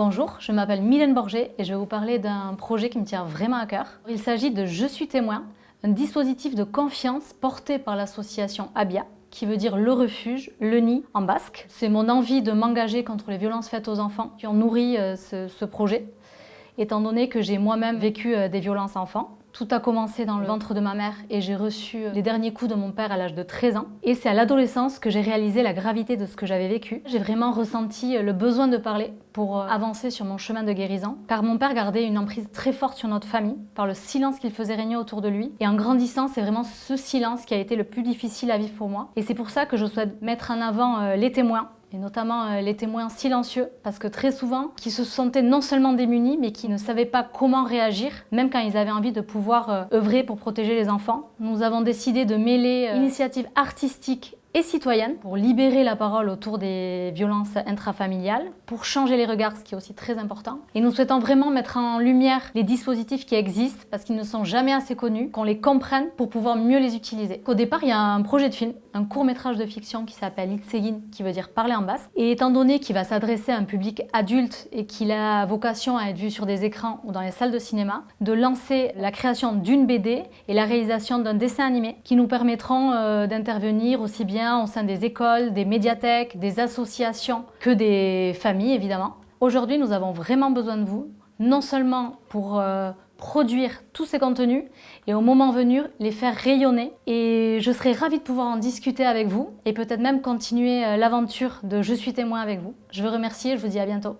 Bonjour, je m'appelle Mylène Borgé et je vais vous parler d'un projet qui me tient vraiment à cœur. Il s'agit de Je suis témoin, un dispositif de confiance porté par l'association ABIA, qui veut dire le refuge, le nid en basque. C'est mon envie de m'engager contre les violences faites aux enfants qui ont nourri ce projet, étant donné que j'ai moi-même vécu des violences enfants. Tout a commencé dans le ventre de ma mère et j'ai reçu les derniers coups de mon père à l'âge de 13 ans. Et c'est à l'adolescence que j'ai réalisé la gravité de ce que j'avais vécu. J'ai vraiment ressenti le besoin de parler pour avancer sur mon chemin de guérison. Car mon père gardait une emprise très forte sur notre famille par le silence qu'il faisait régner autour de lui. Et en grandissant, c'est vraiment ce silence qui a été le plus difficile à vivre pour moi. Et c'est pour ça que je souhaite mettre en avant les témoins, et notamment les témoins silencieux, parce que très souvent, qui se sentaient non seulement démunis, mais qui ne savaient pas comment réagir, même quand ils avaient envie de pouvoir œuvrer pour protéger les enfants. Nous avons décidé de mêler initiatives artistiques et citoyennes pour libérer la parole autour des violences intrafamiliales, pour changer les regards, ce qui est aussi très important. Et nous souhaitons vraiment mettre en lumière les dispositifs qui existent, parce qu'ils ne sont jamais assez connus, qu'on les comprenne pour pouvoir mieux les utiliser. Au départ, il y a un projet de film, un court-métrage de fiction qui s'appelle Itzegin, qui veut dire parler en basque. Et étant donné qu'il va s'adresser à un public adulte et qu'il a vocation à être vu sur des écrans ou dans les salles de cinéma, de lancer la création d'une BD et la réalisation d'un dessin animé qui nous permettront d'intervenir aussi bien au sein des écoles, des médiathèques, des associations que des familles évidemment. Aujourd'hui, nous avons vraiment besoin de vous, non seulement pour produire tous ces contenus et au moment venu les faire rayonner. Et je serais ravie de pouvoir en discuter avec vous et peut-être même continuer l'aventure de Je suis témoin avec vous. Je vous remercie et je vous dis à bientôt.